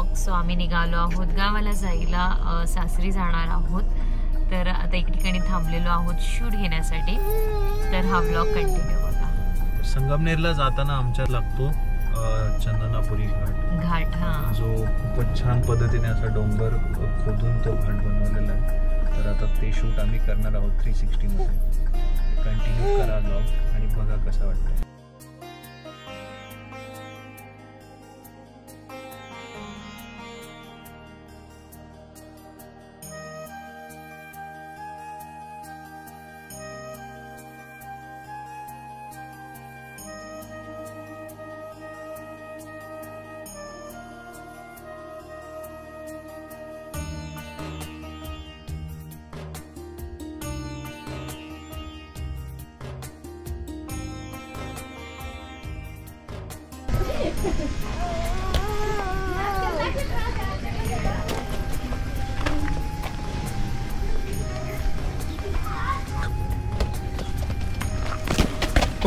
Vlog. So आम्ही निघालो आहोत गावाला जायला, सासरी जाणार आहोत. तर आता एक ठिकाणी थांबलेलो आहोत शूट घेण्यासाठी. तर हा व्लॉग कंटिन्यू होता. संगमनेरला जाताना आमच्या लागतो चंदनापुरी घाट. हा, जो खूपच छान पद्धतीने असा डोंगर खोदून तो घाट बनवलेला आहे. तर आता ते शूट आम्ही करणार आहोत 360 मध्ये. कंटिन्यू करा व्लॉग आणि बघा कसा वाटतंय.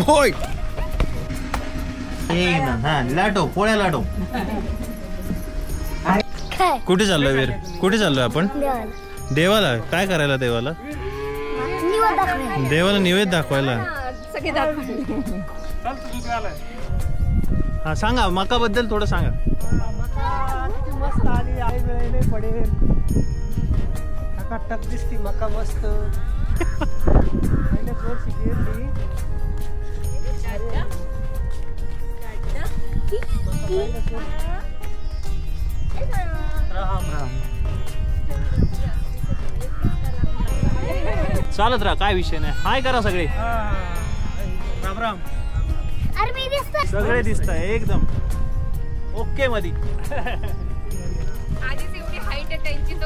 होय लाटो पोळ्या लाटो. कुठे चाललोय वीर? कुठे चाललोय आपण? देवाला. काय करायला देवाला? देवाला निवेद दाखवायला. हा सांगा मका बद्दल थोडं सांगा. मस्त आली आई वेळेने पडेल टकाटक दिसती मका मस्त. पहिल्याच वर्षी गेली. राम राम. चालत राहा, काय विषय नाही. हाय करा सगळे. राम राम. सगळे दिसत आहे एकदम ओके मध्ये. आधीच एवढी हाईट आहे त्यांची, तो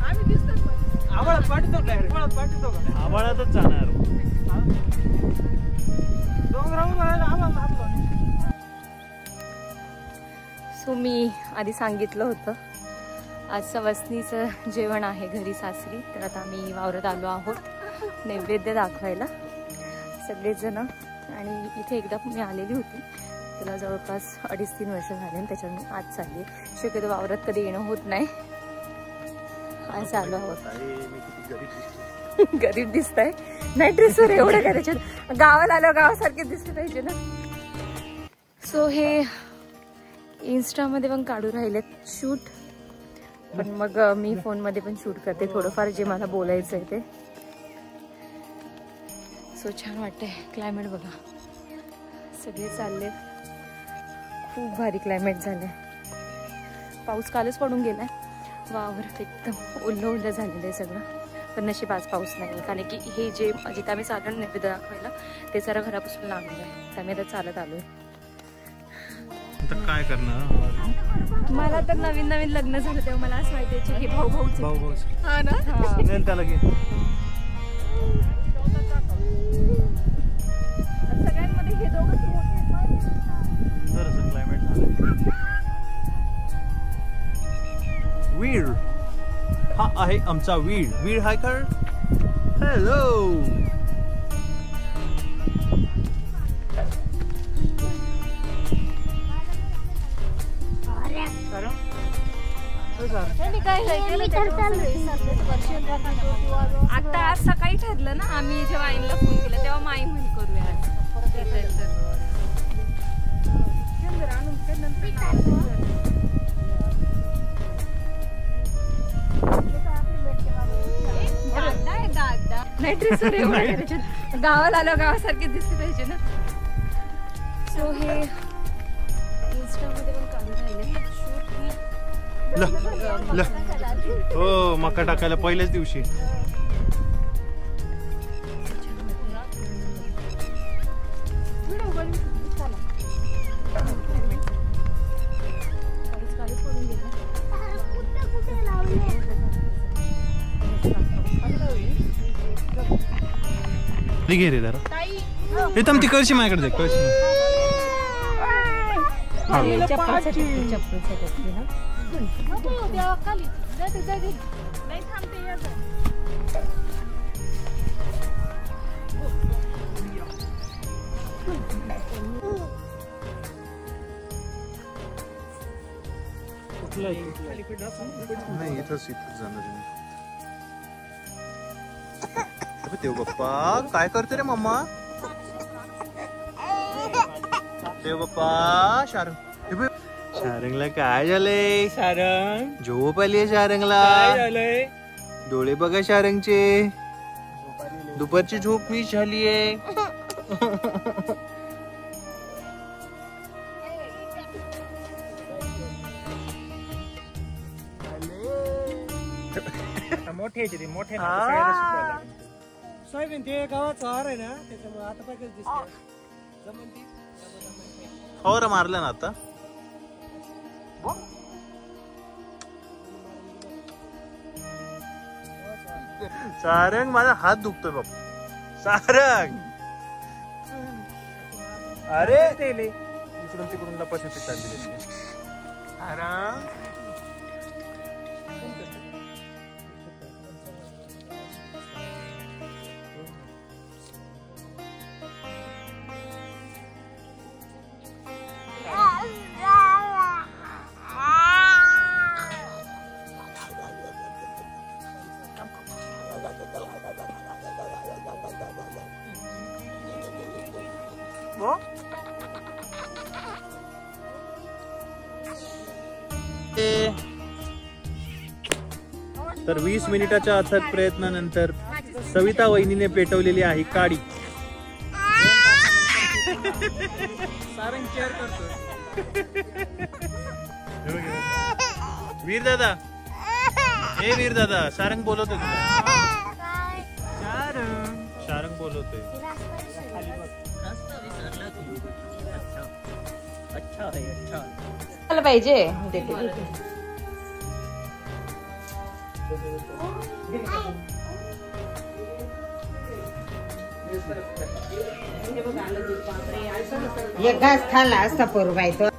आम्ही दिसतो आवाळात पाठवतो काय? पाठवतो का? आवाळातच जाणार. सो मी आधी सांगितलं होतं आज सवसनीचं जेवण आहे घरी सासरी. तर आता आम्ही वावरात आलो आहोत नैवेद्य दाखवायला सगळेजण. आणि इथे एकदा मी आलेली होती, त्याला जवळपास 2.5-3 वर्ष झाले आणि त्याच्यामुळे आज चालली. शक्यतो वावरात कधी येणं होत नाही. आज आलो आहोत. गरीब दिसताय. नाही ड्रेसवर एवढं काय त्याच्यात. गावाला आलो गावासारखे दिसले पाहिजे ना. सो हे इन्स्टामध्ये पण काढू राहिलेत शूट, पण मग मी फोनमध्ये पण शूट करते थोडंफार जे मला बोलायचं आहे ते. सो छान वाटतंय. क्लायमेट बघा, सगळे चालले. खूप भारी क्लायमेट झालंय. पाऊस कालच पडून गेलाय. वावर एकदम ओलं ओलं झालेलं आहे सगळं. पण नशीब आज पाऊस नाही, कारण की हे जे जिथे आम्ही चालून नैवेद्य दाखवायला ते जरा घरापासून लागलं आहे. त्यामुळे आता चालत आलोय. काय करणार? मला तर नवीन नवीन लग्न झालं तेव्हा मला असं माहिती हे भाऊ भाऊ. हा ना. त्याला घे. सगळ्यांमध्ये हे दोघं सुंदर क्लायमेट झालं. वीर हा आहे आमचा वीर. वीर हायकर. हॅलो. आता आज सकाळी ठरलं ना आम्ही जेव्हा आईला फोन केला तेव्हा माई म्हण करूया आज. नाही ड्रेसवर एवढं त्याच्यात. गावाला आलो गावासारखे दिसले पाहिजे ना. सो हे इन्स्टामध्ये पण काढून राहिले शूट. हो मका टाकायला पहिल्याच दिवशी. घे रे जरा. एकदम ती कळशी माझ्याकडे दे. कळशी नाही इथंच जाणार आहे मी. देव बाप्पा काय करते रे मम्मा? देव बाप्पा शारंगला काय झालंय? सारंग झोप आली शारंगला. काय झालंय? डोळे बघा शारंगचे. दुपारची झोप मिस झालीये. मोठे मोठे सोयाबीन ते गावाचं आहार आहे ना, त्याच्यामुळे आता पाहिजे दिसत जमन ती फवारा मारला ना आता. सारंग माझा हात दुखतोय बाबा. सारंग अरे इकडून तिकडून लपाछपी चालली. सारंग तर 20 मिनिटाच्या अथक प्रयत्नानंतर सविता वहिनीने पेटवलेली आहे काडी. सारंग केअर करतो. वीर दादा, हे वीर दादा, सारंग बोलवतोय तुला. सारंग बोलवतोय. अच्छा पाहिजे. एक घास खाल्ला असता पोरबाई तो.